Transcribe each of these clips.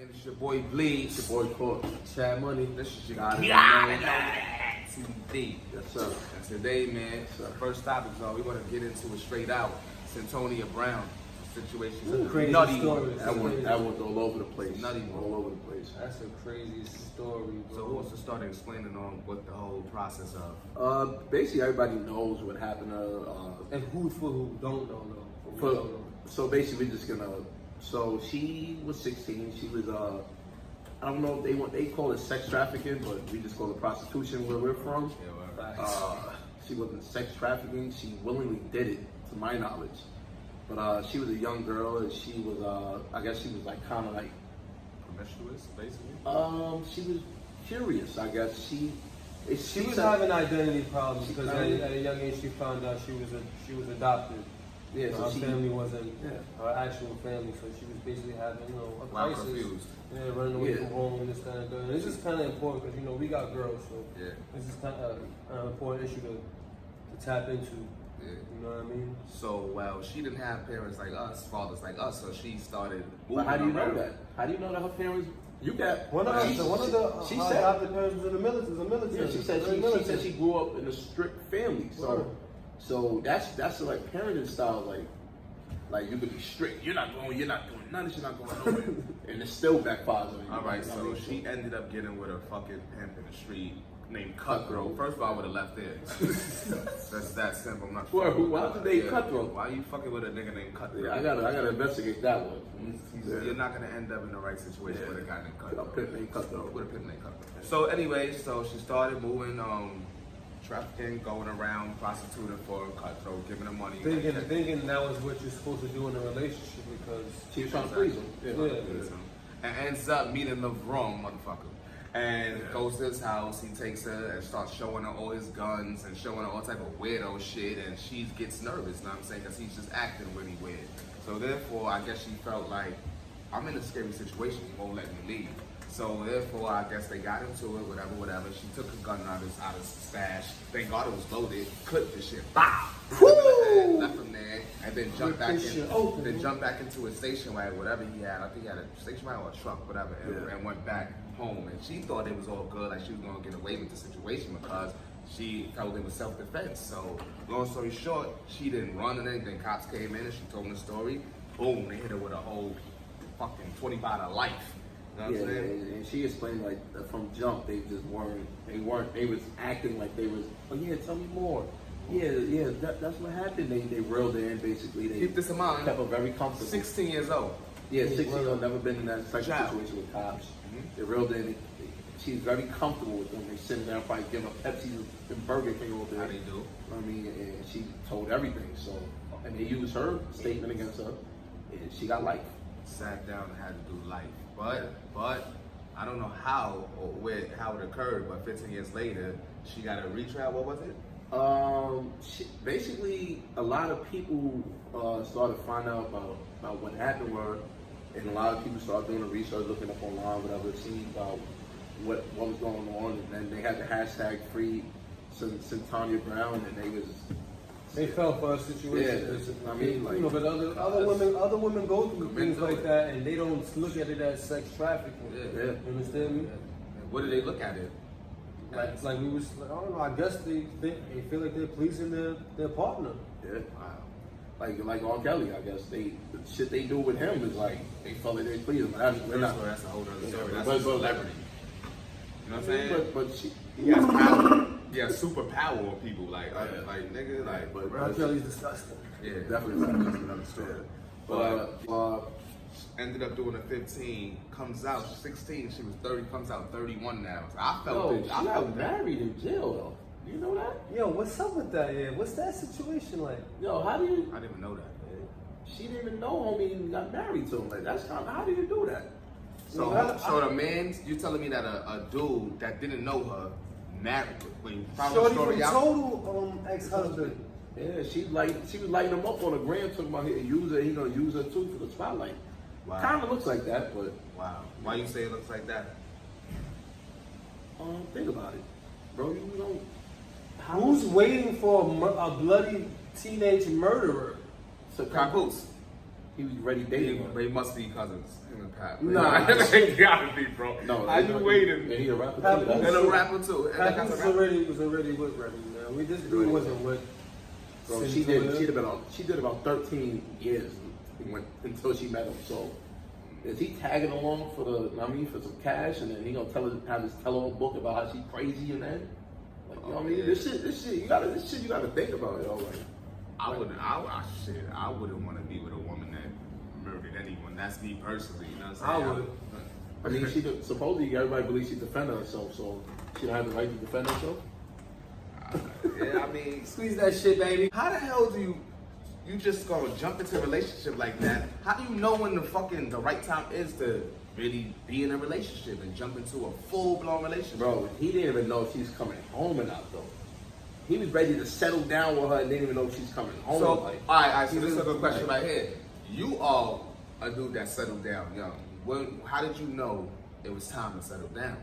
And it's your boy Bleed. It's your boy Court. Chad Money. This is your Got it. TD. Yes, sir. And today, man, sir. first topic, so we want to get into it straight out. Cynothonia Brown situation. Crazy Nutty story. one. That went all over the place. Nutty one. All over the place. That's a crazy story, bro. So who wants to start explaining on what the whole process of? Basically, everybody knows what happened. And who for who don't know, though. So basically, we're just gonna. So she was 16. She was I don't know if they call it sex trafficking, but we just call it prostitution where we're from. She wasn't sex trafficking. She willingly did it, to my knowledge. But she was a young girl, and she was I guess she was like kind of like Promiscuous, basically. she was curious. I guess she was having identity problems because at a young age she found out she was adopted. Yeah, so her family wasn't her actual family, so she was basically having a crisis. Confused. Yeah, running away from home, this kind of thing. And this is kind of important because we got girls, so this is kind of an important issue to tap into. Yeah. You know what I mean? So, well, she didn't have parents like us, fathers like us, so she started moving. But how do you know around. that? How do do you know that her parents? You got one of the she said adopted parents was in the military. Yeah, she said she grew up in a strict family. So that's like parenting style. Like you could be strict. You're not doing none of shit. Not going nowhere, and it still backfires on you. All right, so she ended up getting with a fucking pimp in the street named Cutthroat. First of all, I would have left there. That's that simple. I'm not. Why did they Cutthroat? Why are you fucking with a nigga named Cutthroat? Yeah, I gotta investigate that one. You're not gonna end up in the right situation with a guy named Cutthroat. A pimp named Cutthroat. With a pimp named Cutthroat. So anyway, so she started moving, trafficking, going around, prostituting for Cutthroat, giving her money. Thinking that was what you're supposed to do in a relationship because she was trying to please him. And ends up meeting the wrong motherfucker. And goes to his house, he takes her and starts showing her all his guns and showing her all type of weirdo shit, and she gets nervous, you know what I'm saying, because he's just acting really weird. So therefore, I guess she felt like, I'm in a scary situation, he won't let me leave. So therefore, I guess they got into it, whatever. She took a gun out of his stash. Thank God it was loaded. Clipped the shit. Bow! Left him there, and then jumped back into his station wagon, whatever he had. I think he had a station wagon or a truck, whatever, and went back home. And she thought it was all good, like she was gonna get away with the situation because she felt it was self-defense. So long story short, she didn't run or anything. Cops came in and she told them the story. Boom! They hit her with a whole fucking 25 to life. You know what I'm saying? And she explained like from jump they just weren't. They was acting like they was. Oh yeah, tell me more. Yeah, that's what happened. They reeled her in basically. They keep this in mind. Kept her very comfortable. 16 years old. Yeah, 16 years old. Never been in that type of situation with cops. They reeled in. She's very comfortable with them. They sitting down, probably giving her Pepsi and Burger King over there. How they do? I mean, and she told everything. So, and they used her statement against her, and she got life. Sat down and had to do life. But I don't know how or how it occurred, but 15 years later, she got a retrial. What was it? Basically, a lot of people started finding out about what happened with her, and a lot of people started doing the research, looking up online, whatever, seeing about what was going on, and then they had the hashtag free Cynothonia Brown, and they fell for a situation. I mean, like, but other women go through things like that, and they don't look at it as sex trafficking. You understand me? What do they look at it? Like we was, I don't know. I guess they feel like they're pleasing their partner. Yeah. Wow. Like R. Kelly, I guess the shit they do with him is like they feel like they please him. That's a whole other story. That's a celebrity. You know what I'm saying? But he has power. He has super power on people. Like nigga, like. But R. Kelly's disgusting. Yeah, definitely another story. But ended up doing a 15. Comes out 16. She was 30. Comes out 31 now. So I felt it. She got married in jail though. You know that? Yo, what's up with that? Yeah, what's that situation like? Yo, how do you? I didn't even know that. She didn't even know homie even got married to him. Like that's how do you do that? So the man, you telling me that a dude that didn't know her married? When you found the story out. Total ex-husband. Yeah, she was lighting him up on the gram, talking about he gonna use her too for the spotlight. Wow. Kind of looks like that, but wow. Why you say it looks like that? Think about it, bro. You don't. Who's waiting for a bloody teenage murderer? So Papoose. he was already dating her. But he must be cousins. Him and Pat. Nah. They gotta be, bro. No, how you waiting? And he a rapper Pat too. Boots. And a rapper too. Pat was already with Remy, man. This dude wasn't with. Bro, she did about 13 years until she met him. So is he tagging along for for some cash, and then he gonna have this tell-all book about how she crazy and that? Like, you know what I mean? This shit you gotta think about, yo. Like, I wouldn't want to be with a woman that murdered anyone. That's me personally. You know what I'm saying? I would. I mean, supposedly everybody believes she defended herself, so she don't have the right to defend herself. Yeah, I mean, Squeeze that shit, baby. how the hell do you just gonna jump into a relationship like that? How do you know when the right time is to really be in a relationship and jump into a full-blown relationship? Bro, he didn't even know if she's coming home or not, though. He was ready to settle down with her and didn't even know if she's coming home. So, like, all right, so this is a good question right here. You are a dude that settled down young. How did you know it was time to settle down?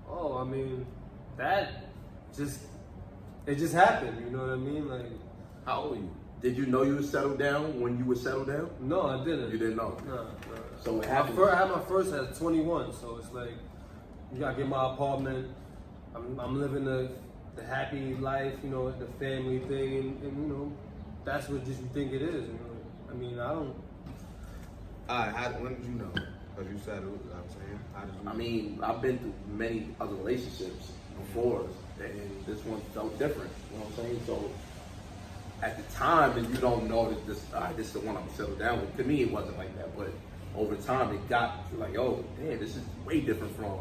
Oh, I mean, it just happened. You know what I mean? Like, How old are you? did you know you were settled down when you were settled down? no, I didn't. You didn't know. No. So what I happened? had my first at 21, so it's like you gotta get my apartment. I'm living the happy life, you know, the family thing, and you know, that's what just you think it is. You know? I mean, I don't. When did you know? Because you settled, you know what I'm saying? How did you know? I mean, I've been through many other relationships before, and this one felt different. You know what I'm saying? So at the time, and you don't know that this is the one I'm settled down with. To me, it wasn't like that, but over time, it got to like, oh, damn, this is way different from.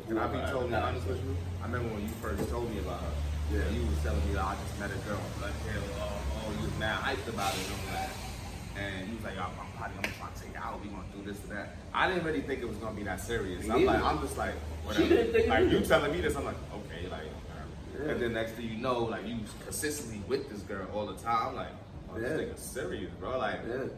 Can I be totally honest with you? I remember when you first told me about her. Yeah. You was telling me, I just met a girl. Like, you was mad hyped about it and all that. And you was like, I'm trying to take you out. We gonna do this and that. I didn't really think it was gonna be that serious. I'm just like, whatever. She didn't think like it you was. telling me this, I'm like, okay, like. Yeah. And then next thing you know, like you consistently with this girl all the time. Like, oh, this Yeah. nigga's serious, bro. Like, Yeah. and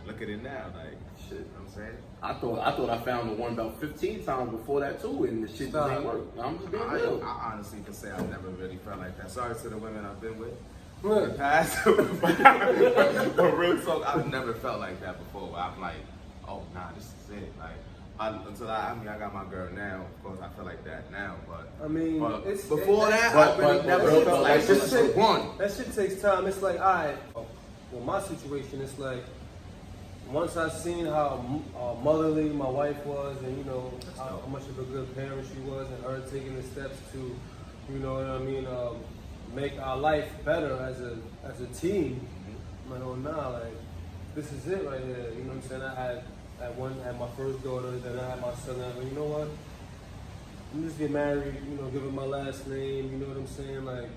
look at it now, like. Shit. You know what I'm saying? I thought I found the one about 15 times before that too, and the shit just ain't work. I'm just being real. I honestly can say I never really felt like that. Sorry to the women I've been with. Look, Past, but real talk, I've never felt like that before. I'm like, oh nah, this is it. Like I got my girl now. Of course, I feel like that now. But I mean, but it's before that, but- I really but- never but- felt but- like but- this is one. That shit takes time. It's like, alright, well, my situation is like, once I seen how motherly my wife was, and you know how much of a good parent she was, and her taking the steps to, you know what I mean, make our life better as a team. I'm like, oh nah, like this is it right here. You know what I'm saying? I had my first daughter, then I had my son. I was like, you know what? I'm just get married. You know, give her my last name. You know what I'm saying? Like,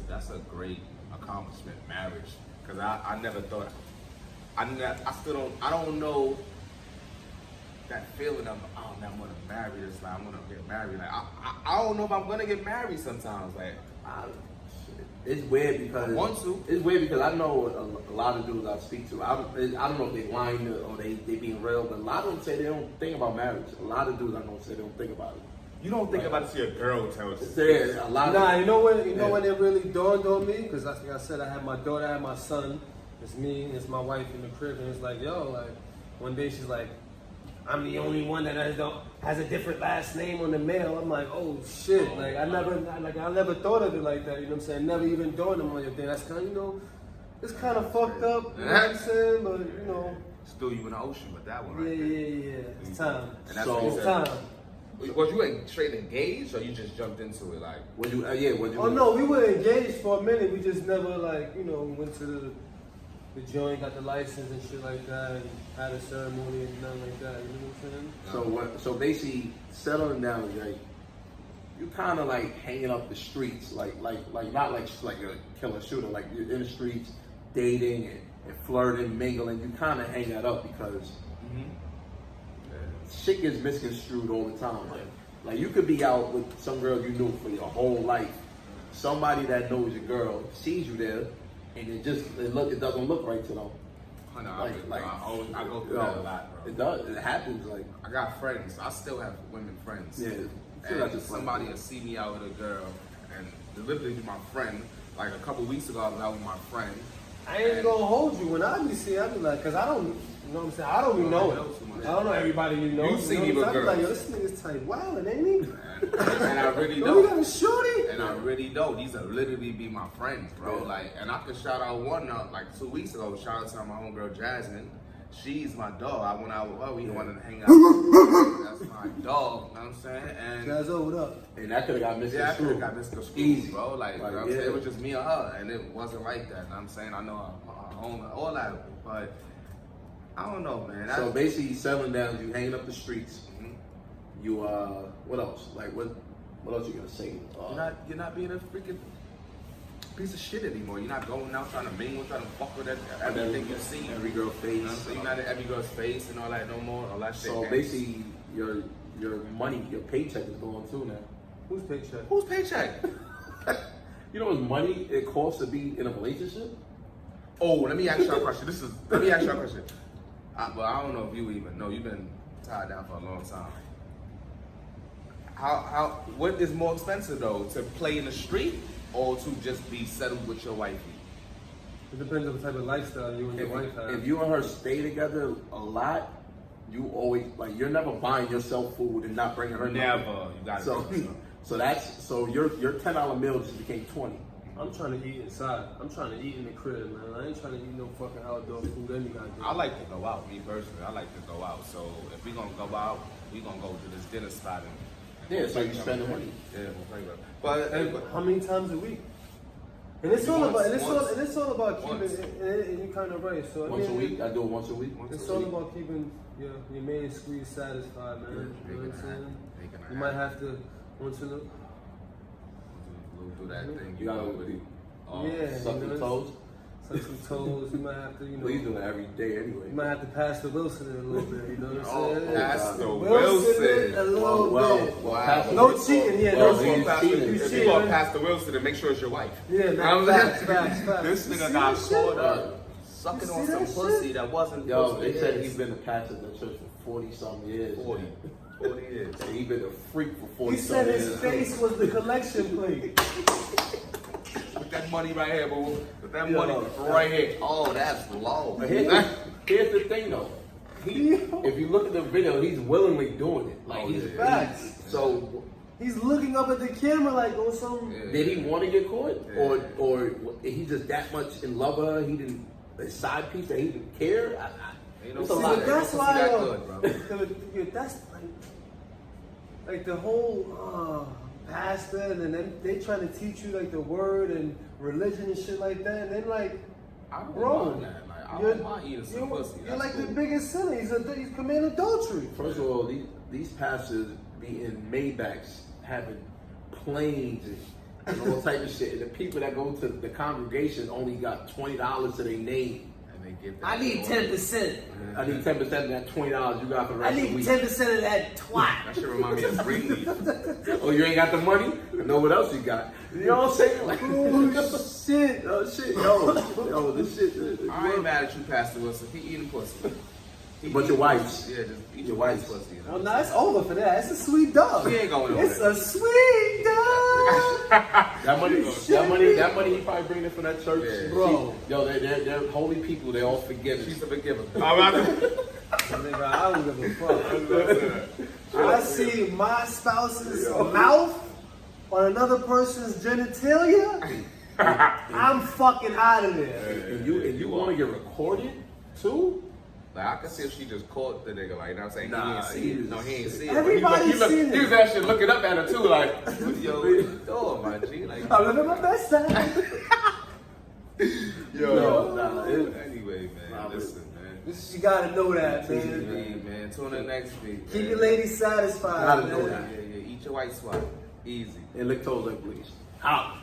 That's a great accomplishment, marriage. Because I never thought. I don't know that feeling of, oh man, I'm gonna marry this, like I'm gonna get married. Like I don't know if I'm gonna get married sometimes. Like It's weird because I want to. It's weird because I know a lot of dudes I speak to. I don't know if they lying or they being real, but a lot of them say they don't think about marriage. A lot of dudes I know say they don't think about it. You don't think about it till your girl tells you. There's a lot. Nah, you know when it really dawned on me? Because like I said, I had my daughter, I had my son. It's me, it's my wife in the crib, and it's like, yo, like one day she's like, I'm the only one that has a different last name on the mail. I'm like, oh shit, like I never thought of it like that. You know what I'm saying? Never even dawned on me. That's kind of, you know, it's kind of fucked up. You know what I'm saying? But you know, Still you in the ocean with that one, yeah, right? yeah. It's time. And that's So- what you It's said. time. Was you straight engaged or you just jumped into it like? Would you? Would you? Oh no, we were engaged for a minute. We just never went to the joint, got the license and shit like that, and had a ceremony and nothing like that. You know what I'm saying? So basically, settling down is like you kind of like hanging up the streets, like not like a killer shooter, like you're in the streets dating and flirting, mingling. You kind of hang that up because shit gets misconstrued all the time. Like you could be out with some girl you knew for your whole life. Somebody that knows your girl sees you there, and it doesn't look right to them. I go through that a lot, bro. It does. It happens. Like I got friends. I still have women friends. yeah, And somebody will see me out with a girl and deliberately be my friend. Like a couple weeks ago, I was out with my friend, I ain't gonna hold you. When I be seeing, I be like, cause I don't, you know what I'm saying? I don't be knowing. I don't know everybody you know. You see me with I be girls. like, yo, this nigga's tight wildin', ain't he? And I really Yo, don't. we got a shorty. And I really don't. These are literally be my friends, bro. Like, and I could shout out one like 2 weeks ago. Shout out to my homegirl Jasmine. She's my dog. I went out with her. We wanted to hang out. That's my dog. You know what I'm saying? And Jazzo, what up? And that could have got missed. yeah, I could have got Mr. Screw, Easy. bro. Like, you know what I'm saying? It was just me and her, and it wasn't like that. You know what I'm saying? I know her home, all that, but I don't know, man. So basically, you settling down, you hanging up the streets. Mhm. You what else? Like what else you gonna say? You're not being a freaking piece of shit anymore. You're not going out trying to mingle, trying to fuck with everything you see. Every girl face. You know what I'm saying? You're not in every girl's face and all that no more. All that shit. So basically, your money, your paycheck is going too now. Who's paycheck? Whose paycheck? You know how much money it costs to be in a relationship? Oh, let me ask you a question. Let me ask you a question. Well, I don't know if you even know. You've been tied down for a long time. What is more expensive though, to play in the street or to just be settled with your wifey? It depends on the type of lifestyle you and your wife have. If you and her stay together a lot, you always like you're never buying yourself food and not bringing her. Never. Nothing. You got So, so your $10 meal just became 20. I'm trying to eat inside. I'm trying to eat in the crib, man. I ain't trying to eat no fucking outdoor food any goddamn. I like to go out, me personally. I like to go out. So if we gonna go out, we gonna go to this dinner spot and Yeah, so you spend the money. Yeah, we'll play with it. But And how many times a week? And it's all about keeping Once. and you kind of right. So Once a week, I do it once a week. It's all about keeping your main squeeze satisfied, man. You know what I'm saying? You might have to once in a do that thing. You gotta with it. yeah, suck you the know, toes. suck some toes. You might have to, you know. Well, you do it every day anyway. You might have to pass the Wilson in a little bit. You know what I'm saying? Pastor Wilson Wilson. a little bit. Wow. No cheating here. Well, No he's cheating. cheating. If cheating, you want man. Pastor Wilson, then make sure it's your wife. Yeah, You know man. what I'm saying? Facts. This You nigga see got that caught shit? up sucking You on see some that pussy shit? that wasn't Yo, supposed they to said be. he's been a pastor in the church for 40-something years. 40 years. And he's been a freak for 40 He said years. his face was the collection plate. Put that money right here, boo. Put that Yo, money right here. Oh, that's low. But here's the thing though. If you look at the video, he's willingly doing it. Like he's Facts. So He's looking up at the camera like on some. Yeah. did he want to get caught, Yeah. or he just that much in love with her? He didn't a side piece that he didn't care. Ain't no It's a see lot. that. That's See why that good, bro. that's like the whole pastor, and then they trying to teach you like the word and religion and shit like that, and then like, I don't bro, mind that. Like, I don't mind eating some pussy. you're That's like the cool. biggest sinner. He's committing adultery. First of all, these pastors be in Maybachs having planes and all type of shit. And the people that go to the congregation only got $20 to their name. And they give that I need to the 10%. I need 10% of that $20 you got for the I rest of the need week. 10% of that twat. That shit remind me of Greenleaf. Oh, you ain't got the money? I know what else you got. You know what I'm saying? Like, Oh shit! oh shit, yo, this shit. I ain't mad at you, Pastor Wilson. He eating pussy. But your wife's. Yeah, just eat Your your wife's. wife's pussy. You Well, know? nah, it's over for that. It's a sweet dog. He ain't going over It's there. a sweet dog. That money he probably bringing it from that church. Yeah. Bro. Yo, they're holy people. They're all forgiven. She's a forgiver. Nigga, I don't give a fuck. I see my spouse's mouth on another person's genitalia. I'm fucking out of there. And you want to get recorded too? Like, I can see if she just caught the nigga, like, you know what I'm saying? Nah, he ain't see it. No, he ain't see it. Everybody's But seen it. He was actually looking up at her, too, like, yo, what you doing, my G? Like, I'm living my best time. Anyway, man, listen, man. You gotta know that, Hey, man. man, tune in next week. Keep man. your ladies satisfied, Gotta know man. that. Yeah, eat your white swat. Easy. And lick toes like please. Out.